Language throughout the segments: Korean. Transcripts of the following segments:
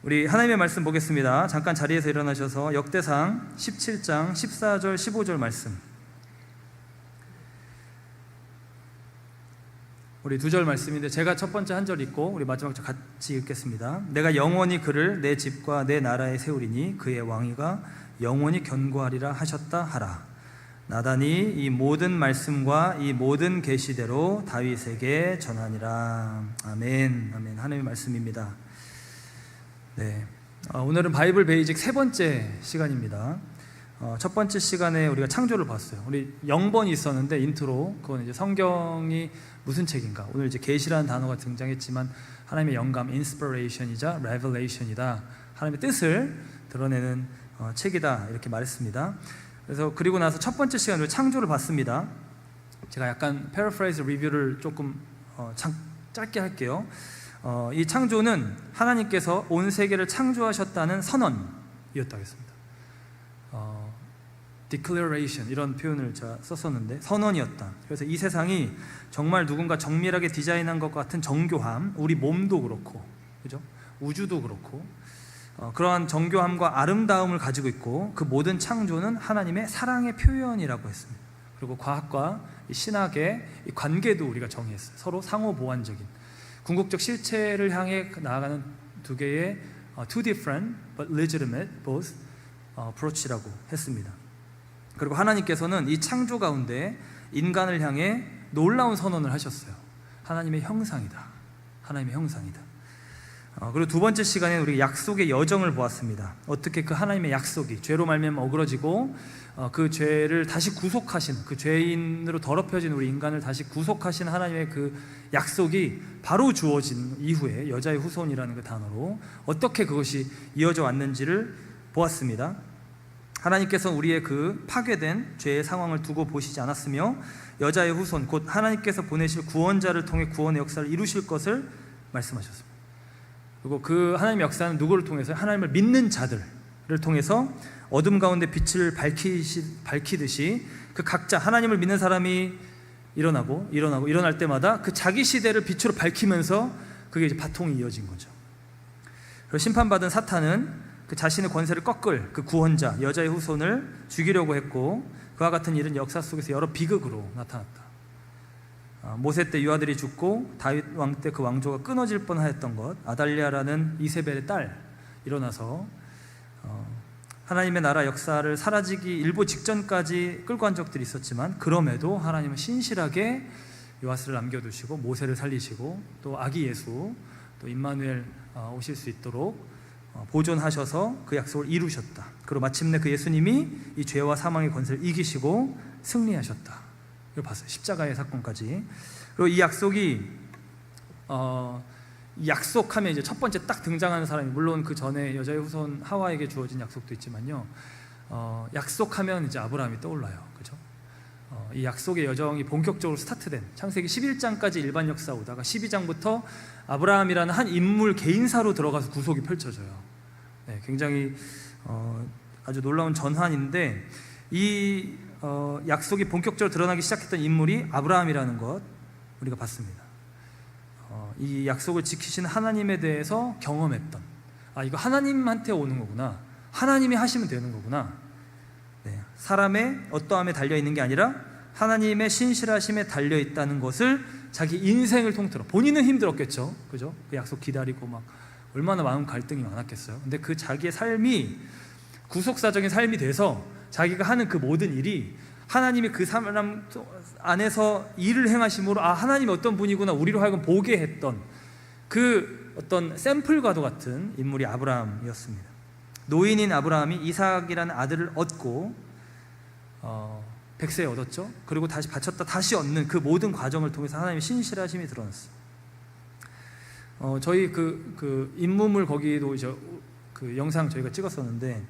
우리 하나님의 말씀 보겠습니다. 잠깐 자리에서 일어나셔서 역대상 17장 14절 15절 말씀, 우리 두 절 말씀인데 제가 첫 번째 한 절 읽고 우리 마지막 절 같이 읽겠습니다. 내가 영원히 그를 내 집과 내 나라에 세우리니 그의 왕위가 영원히 견고하리라 하셨다 하라. 나단이 이 모든 말씀과 이 모든 계시대로 다윗에게 전하니라. 아멘. 아멘. 하나님의 말씀입니다. 네, 오늘은 바이블 베이직 세 번째 시간입니다. 첫 번째 시간에 우리가 창조를 봤어요. 우리 0번이 있었는데 인트로, 그건 이제 성경이 무슨 책인가. 오늘 이제 계시라는 단어가 등장했지만 하나님의 영감, 인스피레이션이자 레벨레이션이다. 하나님의 뜻을 드러내는 책이다, 이렇게 말했습니다. 그래서 그리고 나서 첫 번째 시간으로 창조를 봤습니다. 제가 약간 패러프레이즈 리뷰를 조금 짧게 할게요. 이 창조는 하나님께서 온 세계를 창조하셨다는 선언이었다고 했습니다. declaration 이런 표현을 제가 썼었는데 선언이었다. 그래서 이 세상이 정말 누군가 정밀하게 디자인한 것 같은 정교함, 우리 몸도 그렇고, 그죠? 우주도 그렇고, 그러한 정교함과 아름다움을 가지고 있고, 그 모든 창조는 하나님의 사랑의 표현이라고 했습니다. 그리고 과학과 신학의 이 관계도 우리가 정의했어요. 서로 상호 보완적인 궁극적 실체를 향해 나아가는 두 개의 two different but legitimate both approach라고 했습니다. 그리고 하나님께서는 이 창조 가운데 인간을 향해 놀라운 선언을 하셨어요. 하나님의 형상이다. 하나님의 형상이다. 그리고 두 번째 시간에 우리 약속의 여정을 보았습니다. 어떻게 그 하나님의 약속이 죄로 말미암아 어그러지고 그 죄를 다시 구속하신, 그 죄인으로 더럽혀진 우리 인간을 다시 구속하신 하나님의 그 약속이 바로 주어진 이후에 여자의 후손이라는 그 단어로 어떻게 그것이 이어져 왔는지를 보았습니다. 하나님께서 우리의 그 파괴된 죄의 상황을 두고 보시지 않았으며 여자의 후손, 곧 하나님께서 보내실 구원자를 통해 구원의 역사를 이루실 것을 말씀하셨습니다. 그리고 그 하나님의 역사는 누구를 통해서? 하나님을 믿는 자들을 통해서 어둠 가운데 빛을 밝히듯이 그 각자 하나님을 믿는 사람이 일어날 때마다 그 자기 시대를 빛으로 밝히면서 그게 이제 바통이 이어진 거죠. 그리고 심판받은 사탄은 그 자신의 권세를 꺾을 그 구원자, 여자의 후손을 죽이려고 했고, 그와 같은 일은 역사 속에서 여러 비극으로 나타났다. 모세 때 유아들이 죽고 다윗 왕 때 그 왕조가 끊어질 뻔하였던 것, 아달랴라는 이세벨의 딸 일어나서 하나님의 나라 역사를 사라지기 일보 직전까지 끌고 간 적들이 있었지만, 그럼에도 하나님은 신실하게 요아스를 남겨두시고 모세를 살리시고 또 아기 예수, 또 임마누엘 오실 수 있도록 보존하셔서 그 약속을 이루셨다. 그리고 마침내 그 예수님이 이 죄와 사망의 권세를 이기시고 승리하셨다. 이걸 봤어요. 십자가의 사건까지. 그리고 이 약속이 약속하면 이제 첫 번째 딱 등장하는 사람이, 물론 그 전에 여자의 후손 하와에게 주어진 약속도 있지만요, 약속하면 이제 아브라함이 떠올라요. 그죠? 이 약속의 여정이 본격적으로 스타트된 창세기 11장까지 일반 역사 오다가 12장부터 아브라함이라는 한 인물 개인사로 들어가서 구속이 펼쳐져요. 네, 굉장히 아주 놀라운 전환인데, 이 약속이 본격적으로 드러나기 시작했던 인물이 아브라함이라는 것 우리가 봤습니다. 이 약속을 지키신 하나님에 대해서 경험했던, 이거 하나님한테 오는 거구나, 하나님이 하시면 되는 거구나. 네, 사람의 어떠함에 달려있는 게 아니라 하나님의 신실하심에 달려있다는 것을 자기 인생을 통틀어, 본인은 힘들었겠죠, 그죠? 그 약속 기다리고 막 얼마나 마음 갈등이 많았겠어요. 근데 그 자기의 삶이 구속사적인 삶이 돼서 자기가 하는 그 모든 일이 하나님이 그 사람 안에서 일을 행하심으로 하나님이 어떤 분이구나 우리로 하여금 보게 했던 그 어떤 샘플과도 같은 인물이 아브라함이었습니다. 노인인 아브라함이 이삭이라는 아들을 얻고 100세에 얻었죠. 그리고 다시 바쳤다 다시 얻는 그 모든 과정을 통해서 하나님의 신실하심이 드러났어요. 저희 그 인문물 거기도 이제 그 영상 저희가 찍었었는데,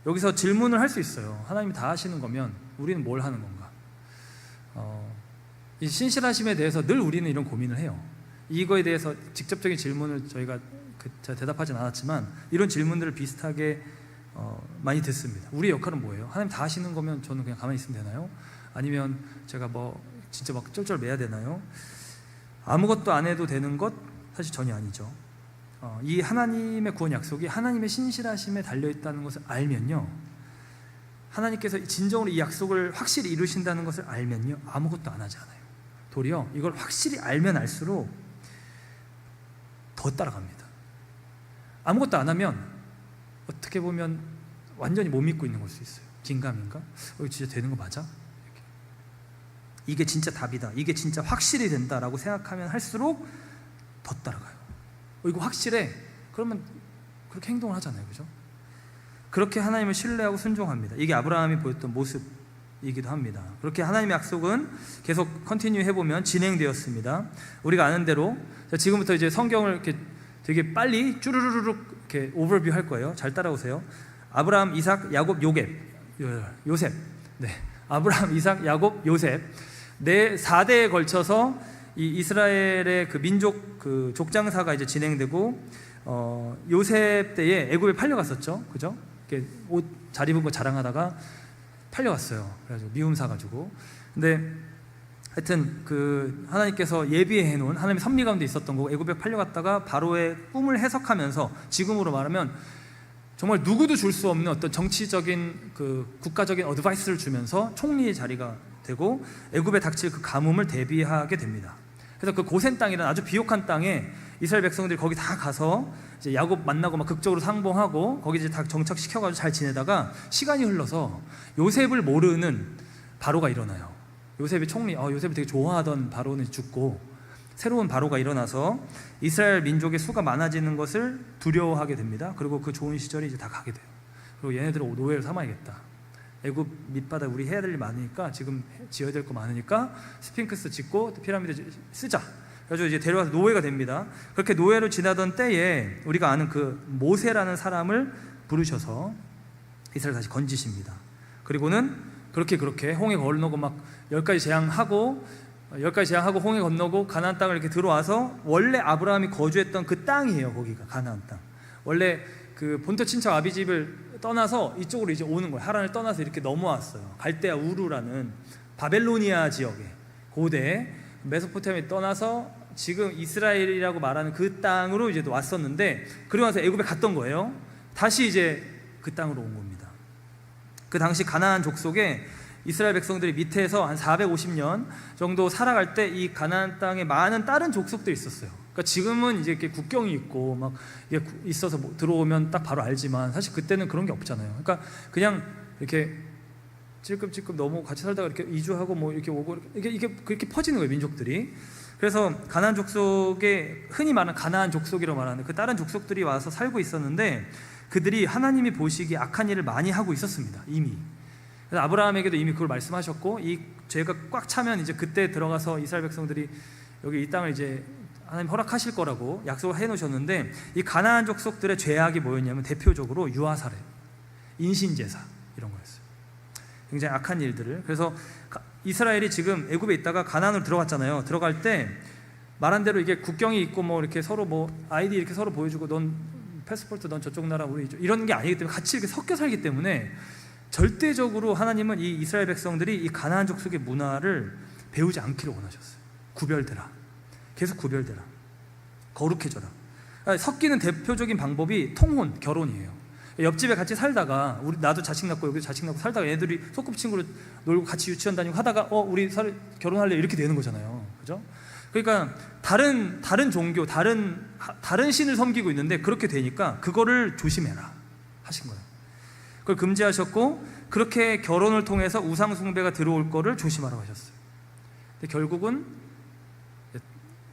여기서 질문을 할 수 있어요. 하나님이 다 하시는 거면 우리는 뭘 하는 건가? 이 신실하심에 대해서 늘 우리는 이런 고민을 해요. 이거에 대해서 직접적인 질문을 저희가 제가 대답하진 않았지만 이런 질문들을 비슷하게 많이 듣습니다. 우리의 역할은 뭐예요? 하나님 다 하시는 거면 저는 그냥 가만히 있으면 되나요? 아니면 제가 진짜 막 쩔쩔 매야 되나요? 아무것도 안 해도 되는 것 사실 전혀 아니죠. 이 하나님의 구원 약속이 하나님의 신실하심에 달려있다는 것을 알면요, 하나님께서 진정으로 이 약속을 확실히 이루신다는 것을 알면요, 아무것도 안 하지 않아요. 도리어 이걸 확실히 알면 알수록 더 따라갑니다. 아무것도 안 하면 어떻게 보면 완전히 못 믿고 있는 걸 수 있어요. 긴가민가? 이거 진짜 되는 거 맞아? 이게 진짜 답이다, 이게 진짜 확실히 된다라고 생각하면 할수록 더 따라가요. 이거 확실해? 그러면 그렇게 행동을 하잖아요, 그죠? 그렇게 하나님을 신뢰하고 순종합니다. 이게 아브라함이 보였던 모습이기도 합니다. 그렇게 하나님의 약속은 계속 컨티뉴 해보면 진행되었습니다. 우리가 아는 대로, 지금부터 이제 성경을 이렇게 되게 빨리 쭈르르륵 이렇게 오버뷰 할 거예요. 잘 따라오세요. 아브라함, 이삭, 야곱, 요셉. 네, 아브라함, 이삭, 야곱, 요셉. 네 4대에 걸쳐서 이 이스라엘의 그 민족 그 족장사가 이제 진행되고, 요셉 때에 애굽에 팔려갔었죠, 그죠? 이렇게 옷 잘 입은 거 자랑하다가 팔려갔어요. 그래가지고 미움 사가지고. 근데 하여튼 그 하나님께서 예비해 놓은 하나님의 섭리 가운데 있었던 거고, 애굽에 팔려갔다가 바로의 꿈을 해석하면서 지금으로 말하면 정말 누구도 줄 수 없는 어떤 정치적인 그 국가적인 어드바이스를 주면서 총리의 자리가 되고 애굽에 닥칠 그 가뭄을 대비하게 됩니다. 그래서 그 고센 땅이라는 아주 비옥한 땅에 이스라엘 백성들이 거기 다 가서 이제 야곱 만나고 막 극적으로 상봉하고 거기 이제 다 정착시켜가지고 잘 지내다가 시간이 흘러서 요셉을 모르는 바로가 일어나요. 요셉이 총리, 요셉이 되게 좋아하던 바로는 죽고 새로운 바로가 일어나서 이스라엘 민족의 수가 많아지는 것을 두려워하게 됩니다. 그리고 그 좋은 시절이 이제 다 가게 돼요. 그리고 얘네들을 노예로 삼아야겠다. 애굽 밑바닥 우리 해야 될 일 많으니까, 지금 지어야 될 거 많으니까 스핑크스 짓고 피라미드 쓰자. 그래서 이제 데려와서 노예가 됩니다. 그렇게 노예로 지나던 때에 우리가 아는 그 모세라는 사람을 부르셔서 이스라엘 다시 건지십니다. 그리고는 그렇게 홍해 건너고 막 10가지 재앙하고 홍해 건너고 가나안 땅을 이렇게 들어와서 원래 아브라함이 거주했던 그 땅이에요. 거기가 가나안 땅. 원래 그 본토 친척 아비집을 떠나서 이쪽으로 이제 오는 거예요. 하란을 떠나서 이렇게 넘어왔어요. 갈대아 우루라는 바벨로니아 지역에, 고대 메소포타미아에 떠나서 지금 이스라엘이라고 말하는 그 땅으로 이제 왔었는데, 그리고 나서 애굽에 갔던 거예요. 다시 이제 그 땅으로 온 겁니다. 그 당시 가나안 족속에 이스라엘 백성들이 밑에서 한 450년 정도 살아갈 때 이 가나안 땅에 많은 다른 족속들이 있었어요. 그러니까 지금은 이제 이렇게 국경이 있고 막 이게 있어서 뭐 들어오면 딱 바로 알지만, 사실 그때는 그런 게 없잖아요. 그러니까 그냥 이렇게 찔끔찔끔 너무 같이 살다가 이렇게 이주하고 뭐 이렇게 오고 이게 그렇게 퍼지는 거예요, 민족들이. 그래서 가나안 족속에 흔히 말하는 가나안 족속이라고 말하는 그 다른 족속들이 와서 살고 있었는데, 그들이 하나님이 보시기에 악한 일을 많이 하고 있었습니다, 이미. 그래서 아브라함에게도 이미 그걸 말씀하셨고, 이 죄가 꽉 차면 이제 그때 들어가서 이스라엘 백성들이 여기 이 땅을 이제 하나님 허락하실 거라고 약속을 해놓으셨는데, 이 가나안 족속들의 죄악이 뭐였냐면 대표적으로 유아살해, 인신제사 이런 거였어요. 굉장히 악한 일들을. 그래서 이스라엘이 지금 애굽에 있다가 가나안으로 들어갔잖아요. 들어갈 때 말한 대로 이게 국경이 있고 뭐 이렇게 서로 뭐 아이디 이렇게 서로 보여주고 넌 패스포트 넌 저쪽 나라 우리 이런 게 아니기 때문에 같이 이렇게 섞여 살기 때문에 절대적으로 하나님은 이 이스라엘 백성들이 이 가나안 족속의 문화를 배우지 않기를 원하셨어요. 구별되라. 계속 구별되라. 거룩해져라. 섞이는 대표적인 방법이 통혼, 결혼이에요. 옆집에 같이 살다가 나도 자식 낳고 여기도 자식 낳고 살다가 애들이 소꿉친구로 놀고 같이 유치원 다니고 하다가 우리 결혼할래 이렇게 되는 거잖아요. 그죠? 그러니까 다른 종교, 다른 신을 섬기고 있는데 그렇게 되니까 그거를 조심해라 하신 거예요. 그걸 금지하셨고, 그렇게 결혼을 통해서 우상 숭배가 들어올 거를 조심하라고 하셨어요. 근데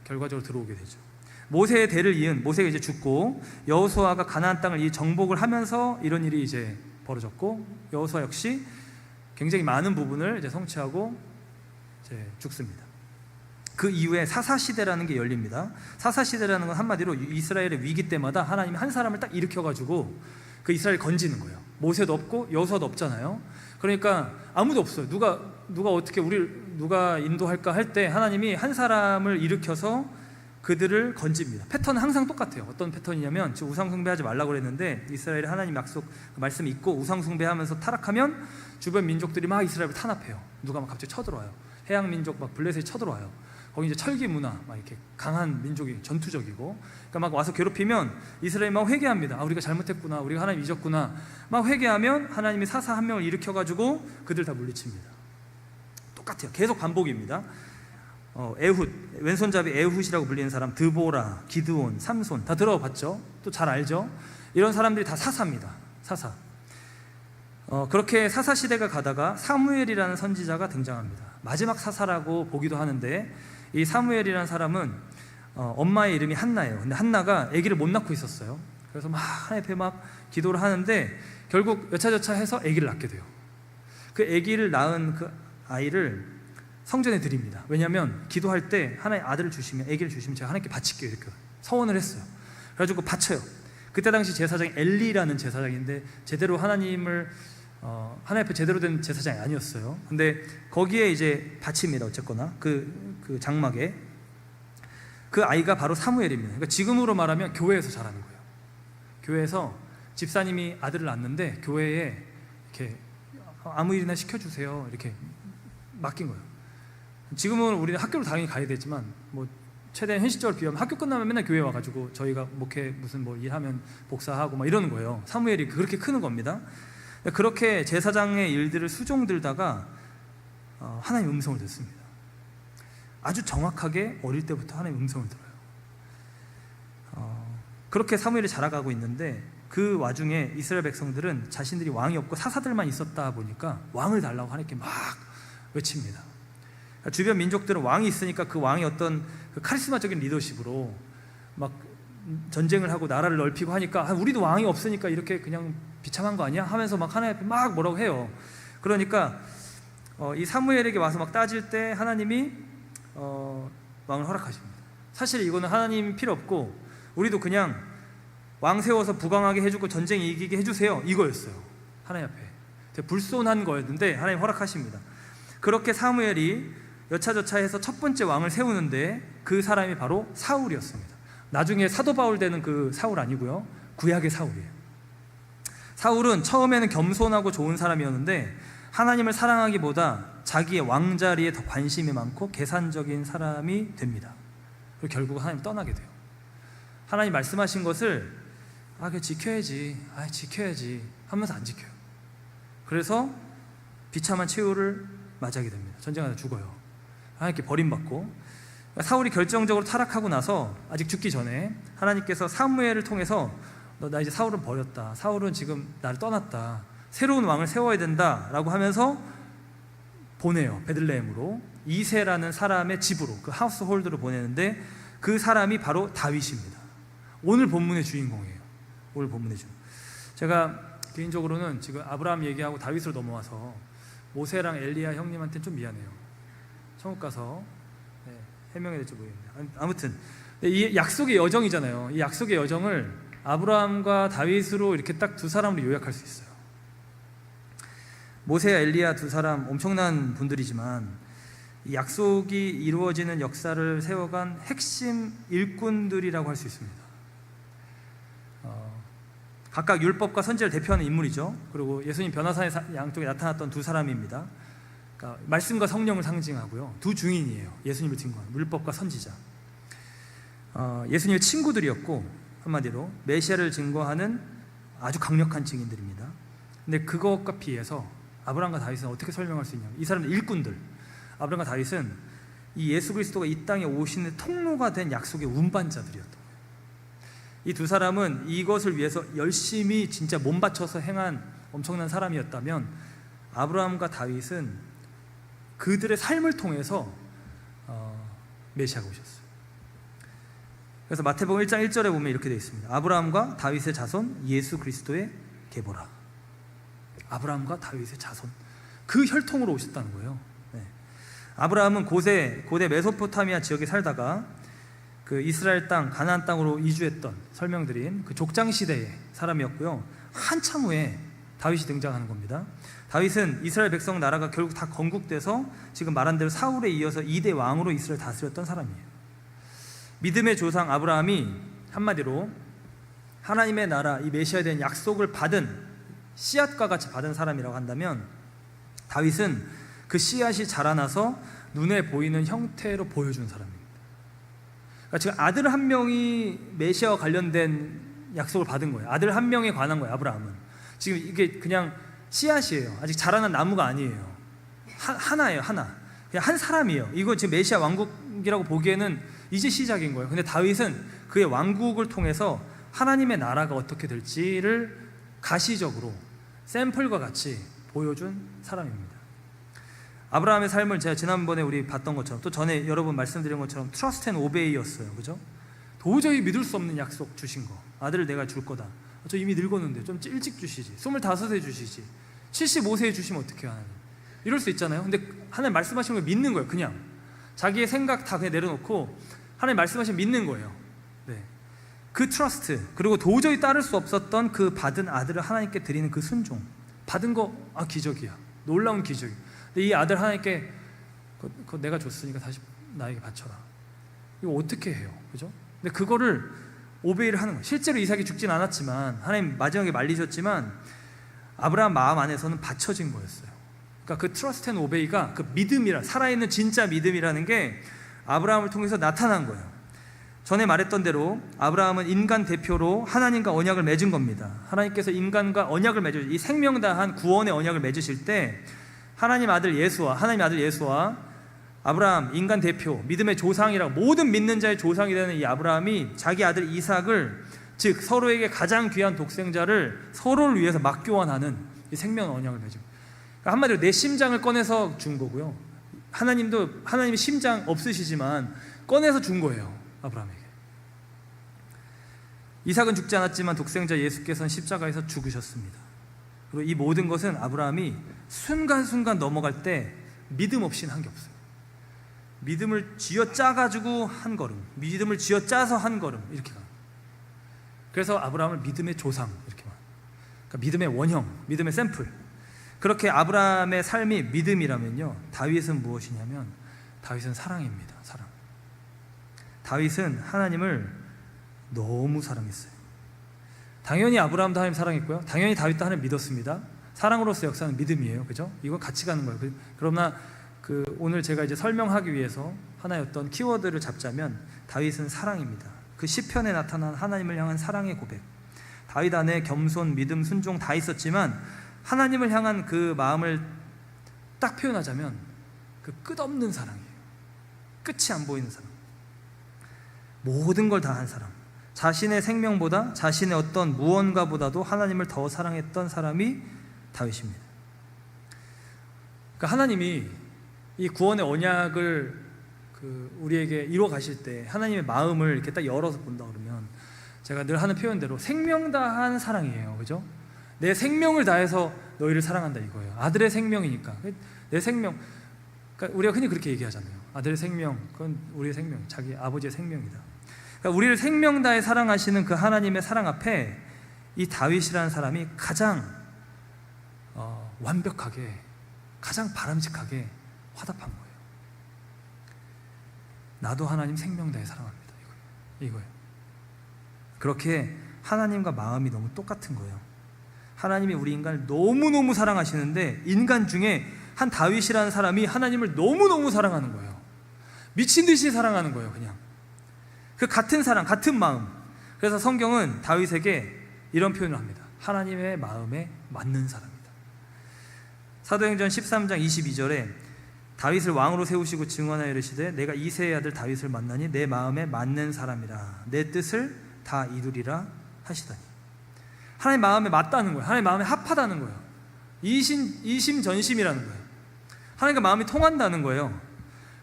결과적으로 들어오게 되죠. 모세의 대를 이은 모세가 이제 죽고 여호수아가 가나안 땅을 이 정복을 하면서 이런 일이 이제 벌어졌고, 여호수아 역시 굉장히 많은 부분을 이제 성취하고 이제 죽습니다. 그 이후에 사사시대라는 게 열립니다. 사사시대라는 건 한마디로 이스라엘의 위기 때마다 하나님이 한 사람을 딱 일으켜가지고 그 이스라엘 건지는 거예요. 모세도 없고 여호수아도 없잖아요. 그러니까 아무도 없어요. 누가 어떻게 누가 인도할까 할 때 하나님이 한 사람을 일으켜서 그들을 건집니다. 패턴은 항상 똑같아요. 어떤 패턴이냐면, 지금 우상 숭배하지 말라고 그랬는데 이스라엘의 하나님 약속 말씀이 있고 우상 숭배하면서 타락하면 주변 민족들이 막 이스라엘을 탄압해요. 누가 막 갑자기 쳐들어와요. 해양 민족 막 블레셋이 쳐들어와요. 거기 이제 철기 문화, 막 이렇게 강한 민족이 전투적이고, 그러니까 막 와서 괴롭히면 이스라엘이 막 회개합니다. 아, 우리가 잘못했구나, 우리가 하나님 잊었구나. 막 회개하면 하나님이 사사 한 명을 일으켜가지고 그들 다 물리칩니다. 똑같아요. 계속 반복입니다. 에훗, 왼손잡이 에훗이라고 불리는 사람, 드보라, 기드온, 삼손 다 들어봤죠? 또 잘 알죠? 이런 사람들이 다 사사입니다. 사사. 그렇게 사사 시대가 가다가 사무엘이라는 선지자가 등장합니다. 마지막 사사라고 보기도 하는데, 이 사무엘이라는 사람은 엄마의 이름이 한나예요. 근데 한나가 아기를 못 낳고 있었어요. 그래서 막 하나님 앞에 막 기도를 하는데 결국 여차저차 해서 아기를 낳게 돼요. 그 아기를 낳은 그 아이를 성전에 드립니다. 왜냐하면 기도할 때 하나님 아들을 주시면, 아기를 주시면 제가 하나님께 바칠게요, 이렇게 서원을 했어요. 그래가지고 바쳐요. 그때 당시 제사장이 엘리라는 제사장인데 제대로 하나님 앞에 제대로 된 제사장이 아니었어요. 근데 거기에 이제 바칩니다. 어쨌거나 그 장막에 그 아이가 바로 사무엘입니다. 그러니까 지금으로 말하면 교회에서 자라는 거예요. 교회에서 집사님이 아들을 낳는데 교회에 이렇게 아무 일이나 시켜주세요, 이렇게 맡긴 거예요. 지금은 우리는 학교를 당연히 가야 되지만, 뭐 최대한 현실적으로 비하면 학교 끝나면 맨날 교회 와가지고 저희가 목회 무슨 뭐 일하면 복사하고 막 이러는 거예요. 사무엘이 그렇게 크는 겁니다. 그렇게 제사장의 일들을 수종들다가 하나님의 음성을 듣습니다. 아주 정확하게 어릴 때부터 하나님의 음성을 들어요. 그렇게 사무엘이 자라가고 있는데, 그 와중에 이스라엘 백성들은 자신들이 왕이 없고 사사들만 있었다 보니까 왕을 달라고 하나님께 막 외칩니다. 주변 민족들은 왕이 있으니까 그 왕이 어떤 그 카리스마적인 리더십으로 막 전쟁을 하고 나라를 넓히고 하니까, 우리도 왕이 없으니까 이렇게 그냥 비참한 거 아니야? 하면서 막 하나님 앞에 막 뭐라고 해요. 그러니까 이 사무엘에게 와서 막 따질 때 하나님이 왕을 허락하십니다. 사실 이거는 하나님 필요 없고 우리도 그냥 왕 세워서 부강하게 해주고 전쟁 이기게 해주세요, 이거였어요. 하나님 앞에 되게 불손한 거였는데 하나님 허락하십니다. 그렇게 사무엘이 여차저차해서 첫 번째 왕을 세우는데 그 사람이 바로 사울이었습니다. 나중에 사도 바울 되는 그 사울 아니고요, 구약의 사울이에요. 사울은 처음에는 겸손하고 좋은 사람이었는데 하나님을 사랑하기보다 자기의 왕자리에 더 관심이 많고 계산적인 사람이 됩니다. 그리고 결국 하나님 떠나게 돼요. 하나님 말씀하신 것을 그냥 지켜야지 하면서 안 지켜요. 그래서 비참한 최후를 맞이하게 됩니다. 전쟁하다 죽어요. 하나님께 버림받고. 사울이 결정적으로 타락하고 나서 아직 죽기 전에 하나님께서 사무엘을 통해서 나 이제 사울은 버렸다, 사울은 지금 나를 떠났다, 새로운 왕을 세워야 된다 라고 하면서 보내요. 베들레헴으로 이새라는 사람의 집으로, 그 하우스홀드로 보내는데 그 사람이 바로 다윗입니다. 오늘 본문의 주인공이에요. 오늘 본문의 주인공. 제가 개인적으로는 지금 아브라함 얘기하고 다윗으로 넘어와서 모세랑 엘리야 형님한테는 좀 미안해요. 천국 가서 해명해야 될지 모르겠네요. 아무튼 이 약속의 여정이잖아요. 이 약속의 여정을 아브라함과 다윗으로 이렇게 딱 두 사람으로 요약할 수 있어요. 모세와 엘리야 두 사람 엄청난 분들이지만 이 약속이 이루어지는 역사를 세워간 핵심 일꾼들이라고 할 수 있습니다. 각각 율법과 선지자를 대표하는 인물이죠. 그리고 예수님 변화산의 양쪽에 나타났던 두 사람입니다. 그러니까 말씀과 성령을 상징하고요, 두 증인이에요. 예수님을 증거하는 율법과 선지자. 예수님의 친구들이었고 한마디로 메시아를 증거하는 아주 강력한 증인들입니다. 근데 그것과 비해서 아브라함과 다윗은 어떻게 설명할 수 있냐면, 이 사람들 일꾼들, 아브라함과 다윗은 이 예수 그리스도가 이 땅에 오시는 통로가 된 약속의 운반자들이었던 거예요. 이 두 사람은 이것을 위해서 열심히 진짜 몸 바쳐서 행한 엄청난 사람이었다면, 아브라함과 다윗은 그들의 삶을 통해서 메시아가 오셨어요. 그래서 마태복음 1장 1절에 보면 이렇게 되어 있습니다. 아브라함과 다윗의 자손 예수 그리스도의 계보라. 아브라함과 다윗의 자손, 그 혈통으로 오셨다는 거예요. 아브라함은 고대 메소포타미아 지역에 살다가 그 이스라엘 땅, 가나안 땅으로 이주했던, 설명드린 그 족장 시대의 사람이었고요. 한참 후에 다윗이 등장하는 겁니다. 다윗은 이스라엘 백성 나라가 결국 다 건국돼서 지금 말한 대로 사울에 이어서 2대 왕으로 이스라엘 다스렸던 사람이에요. 믿음의 조상 아브라함이 한마디로 하나님의 나라, 이 메시아에 대한 약속을 받은 씨앗과 같이 받은 사람이라고 한다면, 다윗은 그 씨앗이 자라나서 눈에 보이는 형태로 보여준 사람입니다. 그러니까 지금 아들 한 명이 메시아와 관련된 약속을 받은 거예요. 아들 한 명에 관한 거예요. 아브라함은 지금 이게 그냥 씨앗이에요. 아직 자라난 나무가 아니에요. 하나예요. 하나. 그냥 한 사람이에요. 이거 지금 메시아 왕국이라고 보기에는 이제 시작인 거예요. 근데 다윗은 그의 왕국을 통해서 하나님의 나라가 어떻게 될지를 가시적으로 샘플과 같이 보여준 사람입니다. 아브라함의 삶을 제가 지난번에 우리 봤던 것처럼, 또 전에 여러 번 말씀드린 것처럼 트러스트 앤 오베이였어요. 그죠? 도저히 믿을 수 없는 약속 주신 거, 아들을 내가 줄 거다. 저 이미 늙었는데 좀 일찍 주시지, 25세 주시지, 75세에 주시면 어떻게 하나님, 이럴 수 있잖아요. 근데 하나님 말씀하시는 걸 믿는 거예요. 그냥 자기의 생각 다 그냥 내려놓고 하나님 말씀하시면 믿는 거예요. 네. 그 트러스트, 그리고 도저히 따를 수 없었던 그 받은 아들을 하나님께 드리는 그 순종, 받은 거 기적이야. 놀라운 기적이야. 근데 이 아들 하나님께 그거 내가 줬으니까 다시 나에게 바쳐라. 이거 어떻게 해요? 그죠? 근데 그거를 오베이를 하는 거예요. 실제로 이삭이 죽진 않았지만, 하나님 마지막에 말리셨지만 아브라함 마음 안에서는 바쳐진 거였어요. 그러니까 그 트러스트 앤 오베이가, 그 믿음이라, 살아있는 진짜 믿음이라는 게 아브라함을 통해서 나타난 거예요. 전에 말했던 대로 아브라함은 인간 대표로 하나님과 언약을 맺은 겁니다. 하나님께서 인간과 언약을 맺으실, 이 생명 다한 구원의 언약을 맺으실 때 하나님 아들 예수와 아브라함 인간 대표, 믿음의 조상이라고, 모든 믿는 자의 조상이 되는 이 아브라함이 자기 아들 이삭을, 즉 서로에게 가장 귀한 독생자를 서로를 위해서 맞교환하는 이 생명 언약을 맺은 거예요. 그러니까 한마디로 내 심장을 꺼내서 준 거고요. 하나님이 심장 없으시지만 꺼내서 준 거예요. 아브라함에게. 이삭은 죽지 않았지만 독생자 예수께서는 십자가에서 죽으셨습니다. 그리고 이 모든 것은 아브라함이 순간순간 넘어갈 때 믿음 없이는 한 게 없어요. 믿음을 쥐어짜가지고 한 걸음, 믿음을 쥐어짜서 한 걸음, 이렇게 가요. 그래서 아브라함을 믿음의 조상, 이렇게 말해요. 그러니까 믿음의 원형, 믿음의 샘플. 그렇게 아브라함의 삶이 믿음이라면요, 다윗은 무엇이냐면 다윗은 사랑입니다. 사랑. 다윗은 하나님을 너무 사랑했어요. 당연히 아브라함도 하나님 사랑했고요, 당연히 다윗도 하나님 믿었습니다. 사랑으로서 역사는 믿음이에요. 그죠? 이거 같이 가는 거예요. 그러나 오늘 제가 이제 설명하기 위해서 하나의 어떤 키워드를 잡자면 다윗은 사랑입니다. 그 시편에 나타난 하나님을 향한 사랑의 고백. 다윗 안에 겸손, 믿음, 순종 다 있었지만 하나님을 향한 그 마음을 딱 표현하자면 그 끝없는 사랑이에요. 끝이 안 보이는 사랑. 모든 걸 다 한 사람. 자신의 생명보다, 자신의 어떤 무언가보다도 하나님을 더 사랑했던 사람이 다윗입니다. 그러니까 하나님이 이 구원의 언약을 우리에게 이루어 가실 때 하나님의 마음을 이렇게 딱 열어서 본다 그러면, 제가 늘 하는 표현대로 생명 다한 사랑이에요. 그죠? 내 생명을 다해서 너희를 사랑한다 이거예요. 아들의 생명이니까. 내 생명, 그러니까 우리가 흔히 그렇게 얘기하잖아요. 아들의 생명, 그건 우리의 생명, 자기 아버지의 생명이다. 그러니까 우리를 생명 다해 사랑하시는 그 하나님의 사랑 앞에 이 다윗이라는 사람이 가장 완벽하게, 가장 바람직하게 화답한 거예요. 나도 하나님 생명 다해 사랑합니다. 이거예요. 그렇게 하나님과 마음이 너무 똑같은 거예요. 하나님이 우리 인간을 너무너무 사랑하시는데, 인간 중에 한 다윗이라는 사람이 하나님을 너무너무 사랑하는 거예요. 미친 듯이 사랑하는 거예요. 그냥 그 같은 사랑, 같은 마음. 그래서 성경은 다윗에게 이런 표현을 합니다. 하나님의 마음에 맞는 사람이다. 사도행전 13장 22절에 다윗을 왕으로 세우시고 증언하여 이르시되 내가 이새의 아들 다윗을 만나니 내 마음에 맞는 사람이라, 내 뜻을 다 이루리라 하시다니. 하나님 마음에 맞다는 거예요. 하나님 마음에 합하다는 거예요. 이심전심이라는 거예요. 하나님과 마음이 통한다는 거예요.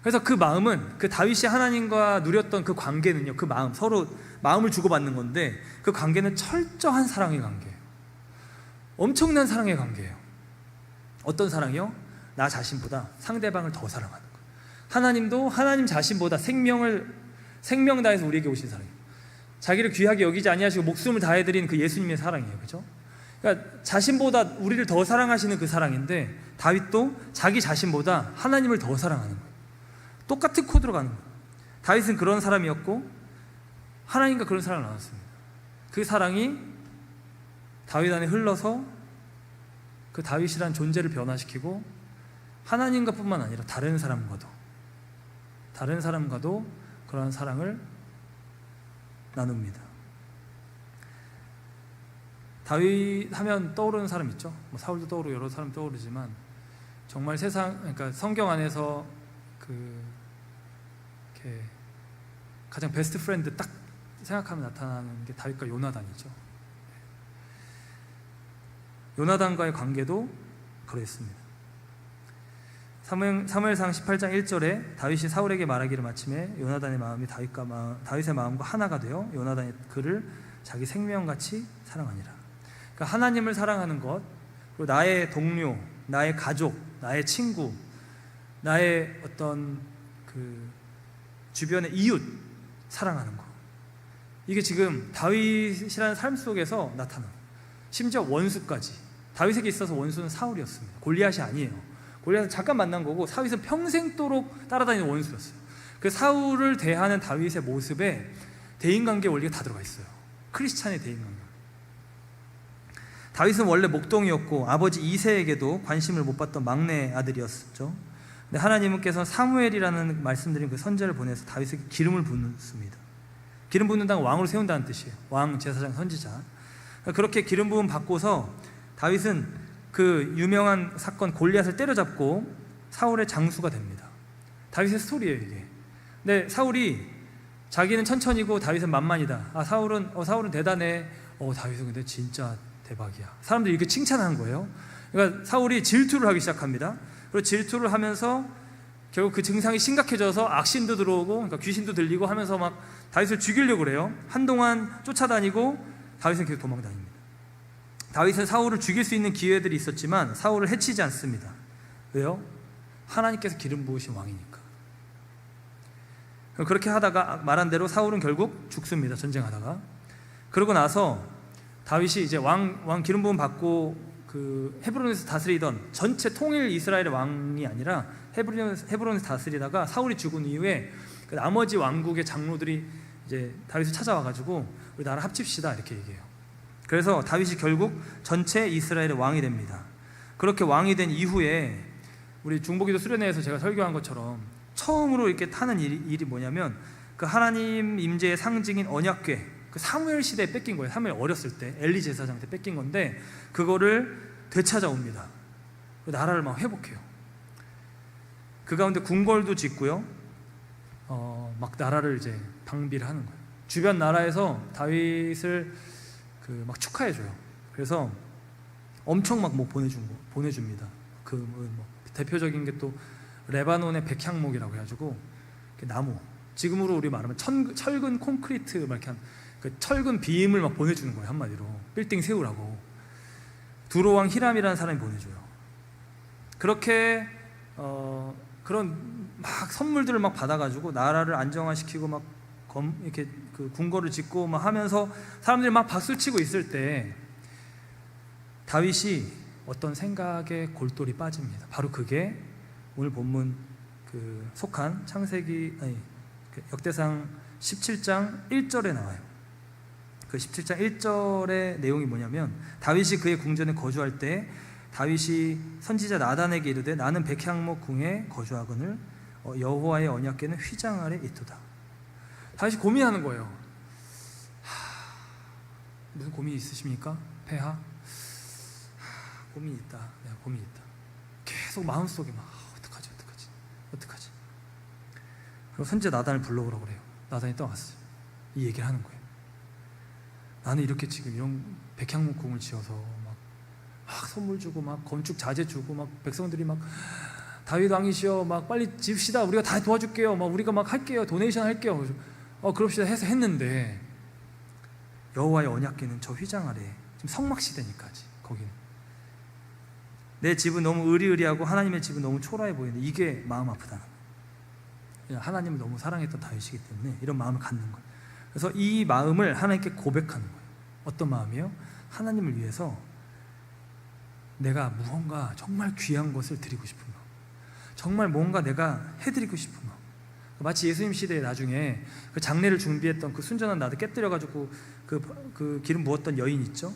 그래서 그 마음은, 그 다윗이 하나님과 누렸던 그 관계는요, 그 마음, 서로 마음을 주고받는 건데, 그 관계는 철저한 사랑의 관계예요. 엄청난 사랑의 관계예요. 어떤 사랑이요? 나 자신보다 상대방을 더 사랑하는 거예요. 하나님도 하나님 자신보다 생명 다해서 우리에게 오신 사랑이에요. 자기를 귀하게 여기지 아니하시고 목숨을 다해드린 그 예수님의 사랑이에요. 그렇죠? 그러니까 자신보다 우리를 더 사랑하시는 그 사랑인데, 다윗도 자기 자신보다 하나님을 더 사랑하는 거예요. 똑같은 코드로 가는 거예요. 다윗은 그런 사람이었고 하나님과 그런 사랑을 나눴습니다. 그 사랑이 다윗 안에 흘러서 그 다윗이란 존재를 변화시키고 하나님과 뿐만 아니라 다른 사람과도 다른 사람과도 그러한 사랑을 나눕니다. 다윗 하면 떠오르는 사람 있죠. 뭐 사울도 떠오르고 여러 사람 떠오르지만 정말 그러니까 성경 안에서 이렇게 가장 베스트 프렌드 딱 생각하면 나타나는 게 다윗과 요나단이죠. 요나단과의 관계도 그랬습니다. 사무엘상 18장 1절에 다윗이 사울에게 말하기를 마침에 요나단의 마음이 다윗의 마음과 하나가 되어 요나단이 그를 자기 생명같이 사랑하니라. 그러니까 하나님을 사랑하는 것, 그리고 나의 동료, 나의 가족, 나의 친구, 나의 어떤 주변의 이웃 사랑하는 것, 이게 지금 다윗이라는 삶 속에서 나타나요. 심지어 원수까지. 다윗에게 있어서 원수는 사울이었습니다. 골리앗이 아니에요. 골리앗은 잠깐 만난 거고 다윗은 평생도록 따라다니는 원수였어요. 그 사울을 대하는 다윗의 모습에 대인관계 원리가 다 들어가 있어요. 크리스찬의 대인관계. 다윗은 원래 목동이었고 아버지 이새에게도 관심을 못 받던 막내 아들이었죠. 근데 하나님께서 사무엘이라는 말씀드린 그 선지자를 보내서 다윗에게 기름을 붓습니다. 기름 붓는다는 왕으로 세운다는 뜻이에요. 왕, 제사장, 선지자. 그렇게 기름 부음 받고서 다윗은 그 유명한 사건 골리앗을 때려잡고 사울의 장수가 됩니다. 다윗의 스토리예요, 이게. 근데 사울이 자기는 천천히고 다윗은 만만이다. 사울은 대단해. 다윗은 근데 진짜 대박이야. 사람들이 이렇게 칭찬한 거예요. 그러니까 사울이 질투를 하기 시작합니다. 그리고 질투를 하면서 결국 그 증상이 심각해져서 악신도 들어오고, 그러니까 귀신도 들리고 하면서 막 다윗을 죽이려고 그래요. 한동안 쫓아다니고 다윗은 계속 도망다닙니다. 다윗은 사울을 죽일 수 있는 기회들이 있었지만 사울을 해치지 않습니다. 왜요? 하나님께서 기름 부으신 왕이니까. 그렇게 하다가 말한 대로 사울은 결국 죽습니다. 전쟁하다가. 그러고 나서 다윗이 이제 왕 기름 부음 받고 그 헤브론에서 다스리던 전체 통일 이스라엘의 왕이 아니라 헤브론에서 다스리다가 사울이 죽은 이후에 그 나머지 왕국의 장로들이 이제 다윗을 찾아와가지고 우리 나라 합칩시다 이렇게 얘기해요. 그래서 다윗이 결국 전체 이스라엘의 왕이 됩니다. 그렇게 왕이 된 이후에 우리 중보기도 수련회에서 제가 설교한 것처럼 처음으로 이렇게 하는 일이 뭐냐면 그 하나님 임재의 상징인 언약궤, 그 사무엘 시대에 뺏긴 거예요. 사무엘 어렸을 때 엘리 제사장한테 뺏긴 건데 그거를 되찾아옵니다. 나라를 막 회복해요. 그 가운데 궁궐도 짓고요. 막 나라를 이제 방비를 하는 거예요. 주변 나라에서 다윗을 막 축하해줘요. 그래서 엄청 막 뭐 보내줍니다. 대표적인 게 또 레바논의 백향목이라고 해가지고 나무, 지금으로 우리 말하면 철근 콘크리트 막 이렇게 그 철근 빔을 막 보내주는 거예요. 한마디로 빌딩 세우라고 두로왕 히람이라는 사람이 보내줘요. 그렇게 그런 막 선물들을 막 받아가지고 나라를 안정화시키고 막 이렇게 그 궁궐을 짓고 막 하면서 사람들이 막 박수를 치고 있을 때 다윗이 어떤 생각에 골똘히 빠집니다. 바로 그게 오늘 본문 속한 역대상 17장 1절에 나와요. 그 17장 1절의 내용이 뭐냐면 다윗이 그의 궁전에 거주할 때 다윗이 선지자 나단에게 이르되 나는 백향목 궁에 거주하거늘 여호와의 언약궤는 휘장 아래 있도다. 다윗이 고민하는 거예요. 무슨 고민이 있으십니까? 폐하? 고민이 있다. 내가 고민이 있다. 계속 마음속에 막 어떡하지. 그리고 선지자 나단을 불러오라고 그래요. 나단이 떠났어요. 이 얘기를 하는 거예요. 나는 이렇게 지금 이런 백향목 궁을 지어서 막 선물 주고 막 건축 자재 주고 막 백성들이 막 다윗 왕이시여 막 빨리 집시다. 우리가 다 도와줄게요. 막 우리가 막 할게요. 도네이션 할게요. 그럽시다 해서 했는데 여호와의 언약궤는 저 휘장 아래, 지금 성막 시대니까지 거기는 내 집은 너무 으리으리하고 하나님의 집은 너무 초라해 보이는데 이게 마음 아프다는 거예요. 하나님을 너무 사랑했던 다윗이기 때문에 이런 마음을 갖는 거예요. 그래서 이 마음을 하나님께 고백하는 거예요. 어떤 마음이에요? 하나님을 위해서 내가 무언가 정말 귀한 것을 드리고 싶은 마음, 정말 뭔가 내가 해드리고 싶은 마음. 마치 예수님 시대에 나중에 그 장례를 준비했던 그 순전한 나도 깨뜨려가지고 그 기름 부었던 여인 있죠?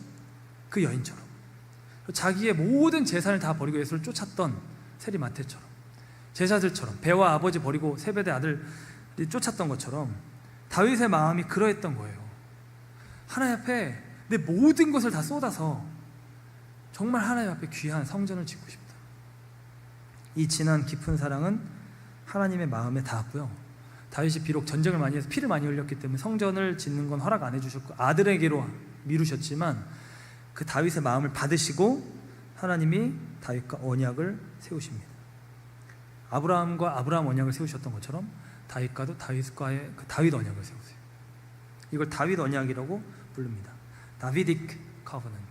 그 여인처럼 자기의 모든 재산을 다 버리고 예수를 쫓았던 세리마태처럼 제사들처럼 배와 아버지 버리고 세베대 아들이 쫓았던 것처럼 다윗의 마음이 그러했던 거예요. 하나님 앞에 내 모든 것을 다 쏟아서 정말 하나님 앞에 귀한 성전을 짓고 싶다. 이 진한 깊은 사랑은 하나님의 마음에 닿았고요. 다윗이 비록 전쟁을 많이 해서 피를 많이 흘렸기 때문에 성전을 짓는 건 허락 안 해주셨고 아들에게로 미루셨지만 그 다윗의 마음을 받으시고 하나님이 다윗과 언약을 세우십니다. 아브라함과 아브라함 언약을 세우셨던 것처럼 다윗과도 다윗과의 그 다윗 언약을 세우세요. 이걸 다윗 언약이라고 부릅니다. 다비딕 커버넌트.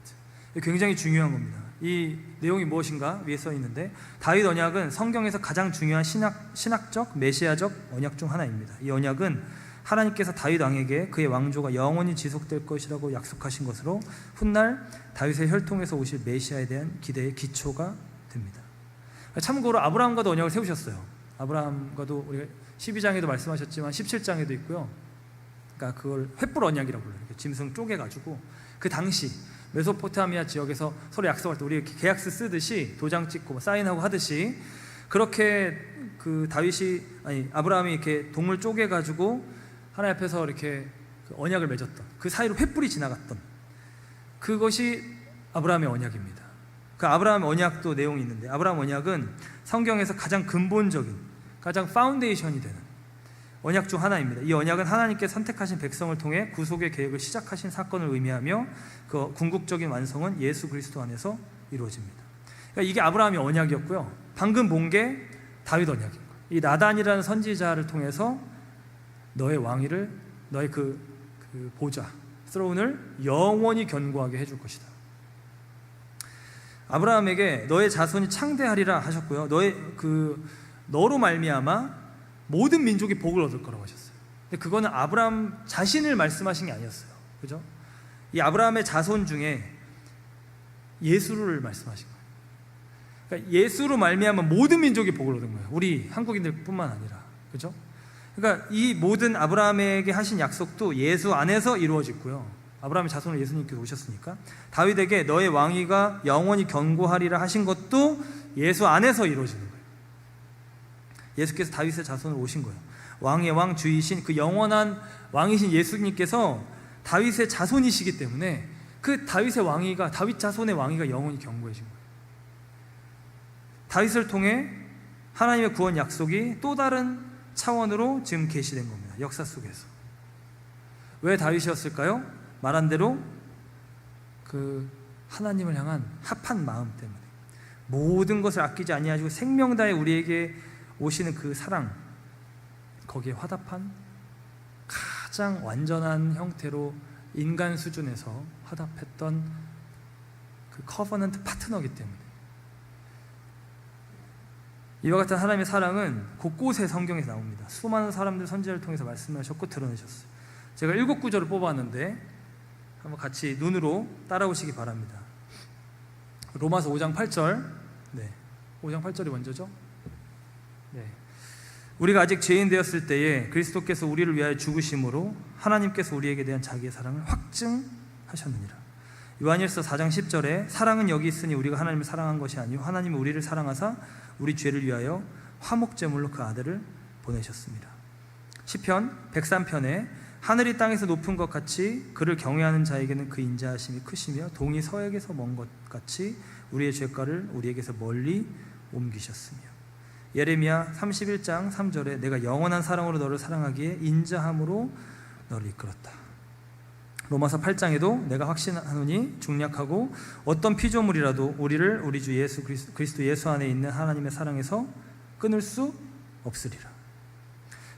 굉장히 중요한 겁니다. 이 내용이 무엇인가 위에 써 있는데 다윗 언약은 성경에서 가장 중요한 신학적 메시아적 언약 중 하나입니다. 이 언약은 하나님께서 다윗 왕에게 그의 왕조가 영원히 지속될 것이라고 약속하신 것으로 훗날 다윗의 혈통에서 오실 메시아에 대한 기대의 기초가 됩니다. 참고로 아브라함과도 언약을 세우셨어요. 아브라함과도 우리가 12장에도 말씀하셨지만 17장에도 있고요. 그러니까 그걸 횃불 언약이라고 불러요. 짐승 쪼개가지고 그 당시 메소포타미아 지역에서 서로 약속할 때 우리 계약서 쓰듯이 도장 찍고 사인하고 하듯이 그렇게 그 아브라함이 이렇게 동물 쪼개가지고 하나님 앞에서 이렇게 그 언약을 맺었던 그 사이로 횃불이 지나갔던 그것이 아브라함의 언약입니다. 그 아브라함 언약도 내용이 있는데 아브라함 언약은 성경에서 가장 근본적인 가장 파운데이션이 되는 언약 중 하나입니다. 이 언약은 하나님께 선택하신 백성을 통해 구속의 계획을 시작하신 사건을 의미하며 그 궁극적인 완성은 예수 그리스도 안에서 이루어집니다. 그러니까 이게 아브라함의 언약이었고요. 방금 본 게 다윗 언약인 거예요. 이 나단이라는 선지자를 통해서 너의 왕위를 너의 그 보좌 스로운을 영원히 견고하게 해줄 것이다. 아브라함에게 너의 자손이 창대하리라 하셨고요. 너로 말미암아 모든 민족이 복을 얻을 거라고 하셨어요. 근데 그거는 아브라함 자신을 말씀하신 게 아니었어요. 그죠? 이 아브라함의 자손 중에 예수를 말씀하신 거예요. 그러니까 예수로 말미암아 모든 민족이 복을 얻은 거예요. 우리 한국인들뿐만 아니라. 그죠? 그러니까 이 모든 아브라함에게 하신 약속도 예수 안에서 이루어졌고요. 아브라함의 자손으로 예수님께서 오셨으니까 다윗에게 너의 왕위가 영원히 견고하리라 하신 것도 예수 안에서 이루어지는 거예요. 예수께서 다윗의 자손으로 오신 거예요. 왕의 왕 주이신 그 영원한 왕이신 예수님께서 다윗의 자손이시기 때문에 그 다윗의 왕위가 다윗 자손의 왕위가 영원히 견고해진 거예요. 다윗을 통해 하나님의 구원 약속이 또 다른 차원으로 지금 계시된 겁니다. 역사 속에서. 왜 다윗이었을까요? 말한 대로 그 하나님을 향한 합한 마음 때문에 모든 것을 아끼지 아니하시고 생명 다해 우리에게 오시는 그 사랑, 거기에 화답한 가장 완전한 형태로 인간 수준에서 화답했던 그 커버넌트 파트너이기 때문에 이와 같은 하나님의 사랑은 곳곳에 성경에서 나옵니다. 수많은 사람들 선지자를 통해서 말씀하셨고 드러내셨어요. 제가 7구절을 뽑았는데 한번 같이 눈으로 따라오시기 바랍니다. 로마서 5장 8절 5장 8절이 먼저죠. 우리가 아직 죄인 되었을 때에 그리스도께서 우리를 위하여 죽으심으로 하나님께서 우리에게 대한 자기의 사랑을 확증하셨느니라. 요한일서 4장 10절에 사랑은 여기 있으니 우리가 하나님을 사랑한 것이 아니요 하나님은 우리를 사랑하사 우리 죄를 위하여 화목제물로 그 아들을 보내셨습니다. 시편 103편에 하늘이 땅에서 높은 것 같이 그를 경외하는 자에게는 그 인자하심이 크시며 동이 서에게서 먼 것 같이 우리의 죄가를 우리에게서 멀리 옮기셨으며 예레미야 31장 3절에 내가 영원한 사랑으로 너를 사랑하기에 인자함으로 너를 이끌었다. 로마서 8장에도 내가 확신하노니 중략하고 어떤 피조물이라도 우리를 우리 주 예수 그리스도 예수 안에 있는 하나님의 사랑에서 끊을 수 없으리라.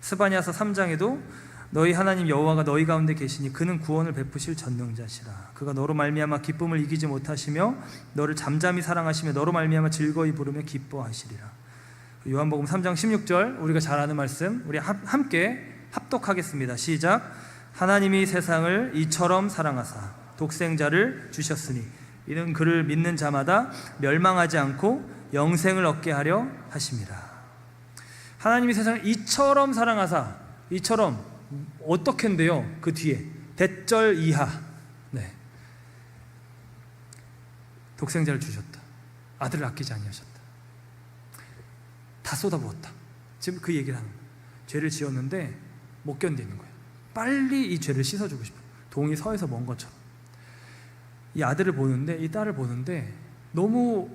스바냐서 3장에도 너희 하나님 여호와가 너희 가운데 계시니 그는 구원을 베푸실 전능자시라. 그가 너로 말미암아 기쁨을 이기지 못하시며 너를 잠잠히 사랑하시며 너로 말미암아 즐거이 부르며 기뻐하시리라. 요한복음 3장 16절 우리가 잘 아는 말씀 우리 함께 합독하겠습니다. 시작. 하나님이 세상을 이처럼 사랑하사 독생자를 주셨으니 이는 그를 믿는 자마다 멸망하지 않고 영생을 얻게 하려 하심이라. 하나님이 세상을 이처럼 사랑하사 이처럼 어떻게인데요? 그 뒤에 대절 이하 독생자를 주셨다. 아들을 아끼지 아니하셨다. 다 쏟아부었다. 지금 그 얘기를 하는 거예요. 죄를 지었는데 못 견디는 거예요. 빨리 이 죄를 씻어주고 싶어요. 동이 서에서 먼 것처럼. 이 아들을 보는데, 이 딸을 보는데 너무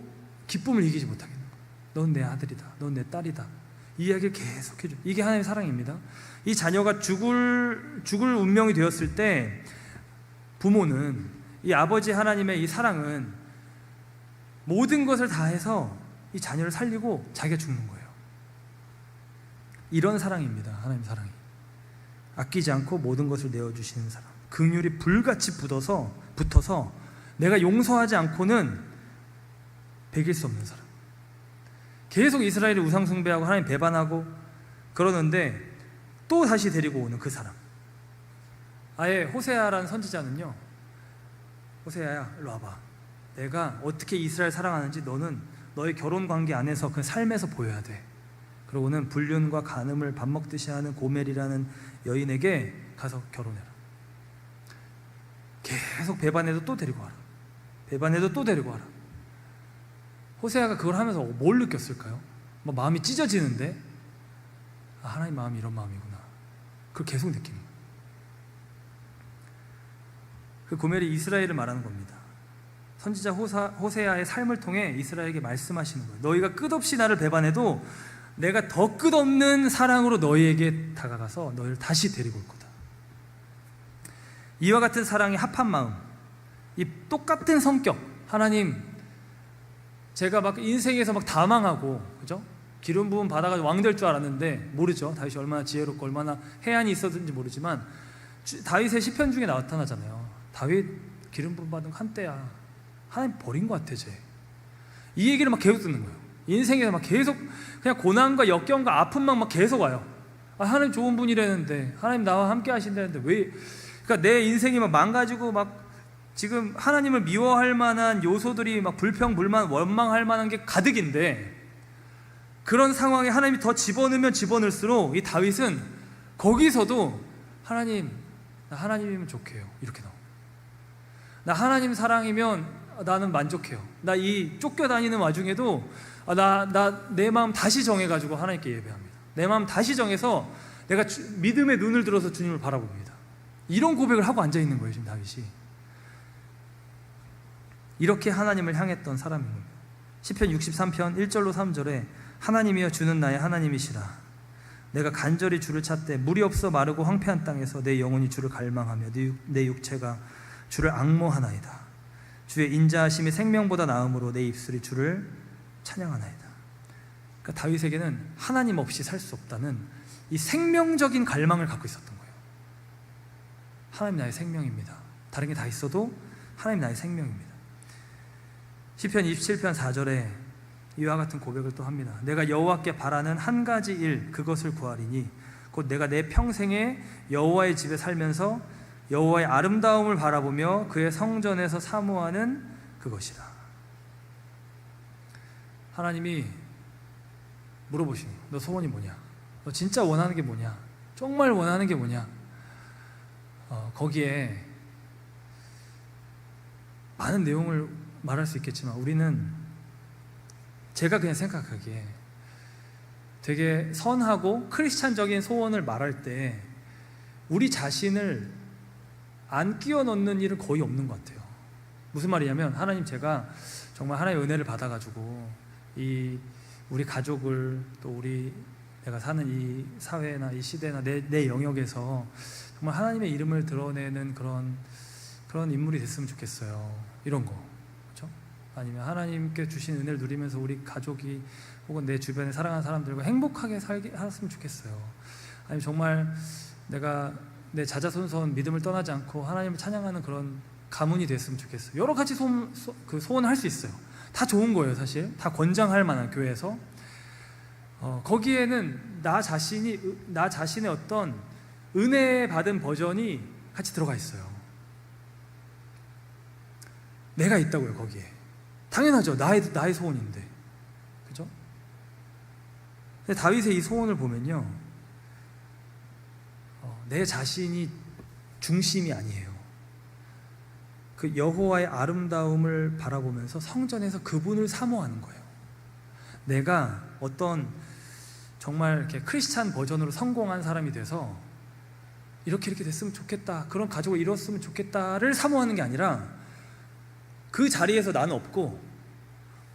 기쁨을 이기지 못하겠는 거예요. 넌 내 아들이다, 넌 내 딸이다, 이 이야기를 계속 해줘. 이게 하나님의 사랑입니다. 이 자녀가 죽을 운명이 되었을 때 부모는, 이 아버지 하나님의 이 사랑은 모든 것을 다해서 이 자녀를 살리고 자기가 죽는 거예요. 이런 사랑입니다. 하나님 사랑이 아끼지 않고 모든 것을 내어주시는 사랑, 긍휼이 불같이 붙어서 내가 용서하지 않고는 배길 수 없는 사람. 계속 이스라엘이 우상 숭배하고 하나님 배반하고 그러는데 또 다시 데리고 오는 그 사람. 아예 호세아라는 선지자는요, 호세아야 일로 와봐, 내가 어떻게 이스라엘 사랑하는지 너는 너의 결혼 관계 안에서 그 삶에서 보여야 돼. 그러고는 불륜과 간음을 밥 먹듯이 하는 고멜이라는 여인에게 가서 결혼해라. 계속 배반해도 또 데리고 와라, 배반해도 또 데리고 와라. 호세아가 그걸 하면서 뭘 느꼈을까요? 막 마음이 찢어지는데, 아, 하나님 마음이 이런 마음이구나. 그걸 계속 느끼는 거예요. 그 고멜이 이스라엘을 말하는 겁니다. 선지자 호세아의 삶을 통해 이스라엘에게 말씀하시는 거예요. 너희가 끝없이 나를 배반해도 내가 더 끝없는 사랑으로 너희에게 다가가서 너희를 다시 데리고 올 거다. 이와 같은 사랑이 합한 마음, 이 똑같은 성격. 하나님, 제가 막 인생에서 막 다 망하고, 그죠? 기름 부음 받아가지고 왕 될 줄 알았는데, 모르죠. 다윗이 얼마나 지혜롭고 얼마나 해안이 있었는지 모르지만 다윗의 시편 중에 나타나잖아요. 다윗 기름 부음 받은 거 한때야, 하나님 버린 것 같아 쟤. 이 얘기를 막 계속 듣는 거예요. 인생에서 막 계속 그냥 고난과 역경과 아픔만 막 계속 와요. 아, 하나님 좋은 분이라는데, 하나님 나와 함께 하신다는데 왜? 그러니까 내 인생이 막 망가지고 막 지금 하나님을 미워할 만한 요소들이 막 불평불만, 원망할 만한 게 가득인데, 그런 상황에 하나님이 더 집어넣으면 집어넣을수록 이 다윗은 거기서도 하나님, 나 하나님이면 좋게요, 이렇게 나옵니다. 나 하나님 사랑이면 나는 만족해요. 나 이 쫓겨다니는 와중에도 내 마음 다시 정해가지고 하나님께 예배합니다. 내 마음 다시 정해서 내가 믿음의 눈을 들어서 주님을 바라봅니다. 이런 고백을 하고 앉아있는 거예요, 지금 다윗이. 이렇게 하나님을 향했던 사람인 겁니다. 시편 63편 1절로 3절에 하나님이여 주는 나의 하나님이시라. 내가 간절히 주를 찾되 물이 없어 마르고 황폐한 땅에서 내 영혼이 주를 갈망하며 내 육체가 주를 앙모하나이다. 주의 인자하심이 생명보다 나음으로 내 입술이 주를 찬양하나이다. 그러니까 다윗에게는 하나님 없이 살 수 없다는 이 생명적인 갈망을 갖고 있었던 거예요. 하나님 나의 생명입니다. 다른 게 다 있어도 하나님 나의 생명입니다. 시편 27편 4절에 이와 같은 고백을 또 합니다. 내가 여호와께 바라는 한 가지 일, 그것을 구하리니 곧 내가 내 평생에 여호와의 집에 살면서 여호와의 아름다움을 바라보며 그의 성전에서 사모하는 그것이라. 하나님이 물어보시니 너 소원이 뭐냐? 너 진짜 원하는 게 뭐냐? 정말 원하는 게 뭐냐? 거기에 많은 내용을 말할 수 있겠지만 우리는, 제가 그냥 생각하기에 되게 선하고 크리스찬적인 소원을 말할 때 우리 자신을 안 끼워 넣는 일은 거의 없는 것 같아요. 무슨 말이냐면, 하나님, 제가 정말 하나님의 은혜를 받아가지고 우리 가족을, 또 내가 사는 이 사회나 이 시대나 내 영역에서 정말 하나님의 이름을 드러내는 그런 인물이 됐으면 좋겠어요. 이런 거, 그렇죠? 아니면 하나님께 주신 은혜를 누리면서 우리 가족이 혹은 내 주변에 사랑하는 사람들과 행복하게 살았으면 좋겠어요. 아니면 정말 내가 내 자자손손 믿음을 떠나지 않고 하나님을 찬양하는 그런 가문이 됐으면 좋겠어요. 여러 가지 소원을 할 수 있어요. 다 좋은 거예요, 사실. 다 권장할 만한, 교회에서. 거기에는 나 자신의 어떤 은혜 받은 버전이 같이 들어가 있어요. 내가 있다고요, 거기에. 당연하죠. 나의 소원인데, 그죠? 근데 다윗의 이 소원을 보면요, 내 자신이 중심이 아니에요. 그 여호와의 아름다움을 바라보면서 성전에서 그분을 사모하는 거예요. 내가 어떤 정말 이렇게 크리스찬 버전으로 성공한 사람이 돼서 이렇게 됐으면 좋겠다, 그런 가족을 이뤘으면 좋겠다를 사모하는 게 아니라 그 자리에서 나는 없고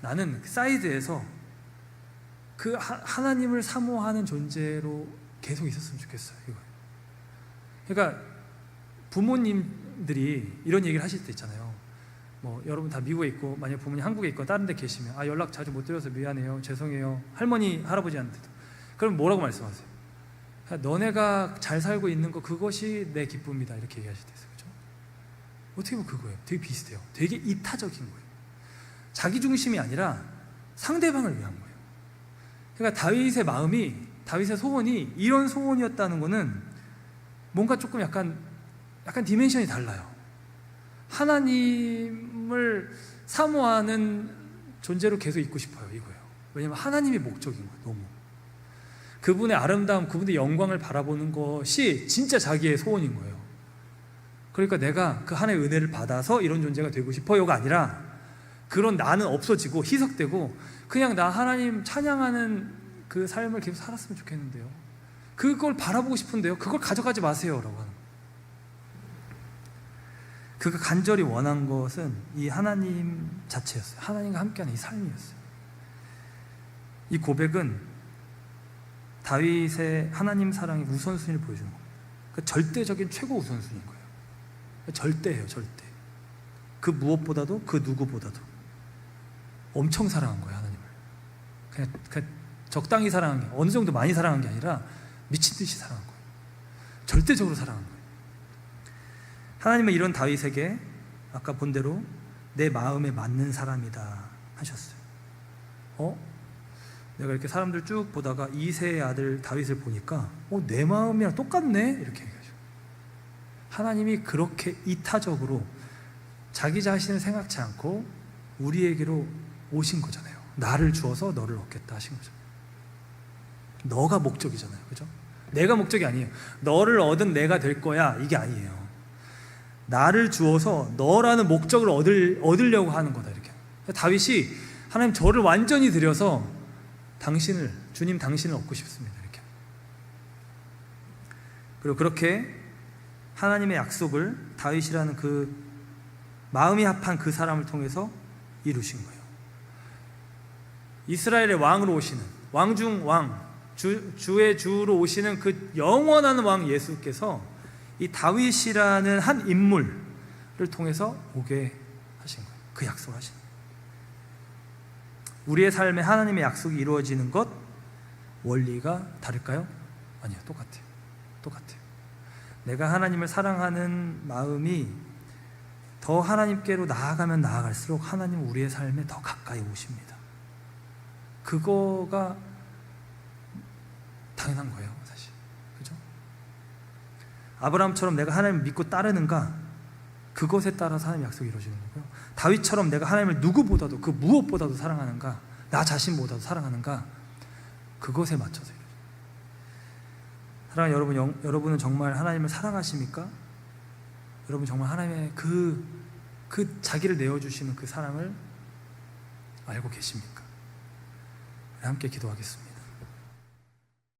나는 사이드에서 그 하나님을 사모하는 존재로 계속 있었으면 좋겠어요. 이거. 그러니까 부모님들이 이런 얘기를 하실 때 있잖아요. 뭐 여러분 다 미국에 있고 만약 부모님 한국에 있고 다른 데 계시면 연락 자주 못 드려서 미안해요, 죄송해요, 할머니 할아버지한테도. 그럼 뭐라고 말씀하세요? 너네가 잘 살고 있는 거, 그것이 내 기쁨이다, 이렇게 얘기하실 때 있어요. 그죠? 어떻게 보면 그거예요. 되게 비슷해요. 되게 이타적인 거예요. 자기 중심이 아니라 상대방을 위한 거예요. 그러니까 다윗의 마음이, 다윗의 소원이 이런 소원이었다는 거는 뭔가 조금 약간 디멘션이 달라요. 하나님을 사모하는 존재로 계속 있고 싶어요, 이거예요. 왜냐하면 하나님이 목적인 거예요. 너무 그분의 아름다움, 그분의 영광을 바라보는 것이 진짜 자기의 소원인 거예요. 그러니까 내가 그 하나님의 은혜를 받아서 이런 존재가 되고 싶어요가 아니라 그런 나는 없어지고 희석되고 그냥 나 하나님 찬양하는 그 삶을 계속 살았으면 좋겠는데요, 그걸 바라보고 싶은데요, 그걸 가져가지 마세요 라고 하는 거예요. 그가 간절히 원한 것은 이 하나님 자체였어요. 하나님과 함께하는 이 삶이었어요. 이 고백은 다윗의 하나님 사랑의 우선순위를 보여주는 겁니다. 그러니까 절대적인 최고 우선순위인 거예요. 절대예요, 절대. 그 무엇보다도, 그 누구보다도 엄청 사랑한 거예요, 하나님을. 그냥 적당히 사랑한 게, 어느 정도 많이 사랑한 게 아니라 미친 듯이 사랑한 거예요. 절대적으로 사랑한 거예요. 하나님은 이런 다윗에게 아까 본 대로 내 마음에 맞는 사람이다 하셨어요. 내가 이렇게 사람들 쭉 보다가 이새의 아들 다윗을 보니까 내 마음이랑 똑같네, 이렇게 얘기하죠. 하나님이 그렇게 이타적으로 자기 자신을 생각지 않고 우리에게로 오신 거잖아요. 나를 주어서 너를 얻겠다 하신 거죠. 너가 목적이잖아요, 그죠? 내가 목적이 아니에요. 너를 얻은 내가 될 거야, 이게 아니에요. 나를 주어서 너라는 목적을 얻으려고 하는 거다, 이렇게. 다윗이 하나님, 저를 완전히 드려서 주님 당신을 얻고 싶습니다, 이렇게. 그리고 그렇게 하나님의 약속을 다윗이라는 그 마음이 합한 그 사람을 통해서 이루신 거예요. 이스라엘의 왕으로 오시는, 왕 중 왕, 주의 주로 오시는 그 영원한 왕 예수께서 이 다윗이라는 한 인물을 통해서 오게 하신 거예요. 그 약속을 하신 거예요. 우리의 삶에 하나님의 약속이 이루어지는 것, 원리가 다를까요? 아니요, 똑같아요. 내가 하나님을 사랑하는 마음이 더 하나님께로 나아가면 나아갈수록 하나님은 우리의 삶에 더 가까이 오십니다. 그거가 당연한 거예요, 사실. 그죠? 아브라함처럼 내가 하나님을 믿고 따르는가, 그것에 따라서 하나님의 약속이 이루어지는 거고요. 다윗처럼 내가 하나님을 누구보다도, 그 무엇보다도 사랑하는가, 나 자신보다도 사랑하는가, 그것에 맞춰서 이루어져요. 사랑하는 여러분, 여러분은 정말 하나님을 사랑하십니까? 여러분 정말 하나님의 그 자기를 내어주시는 그 사랑을 알고 계십니까? 함께 기도하겠습니다.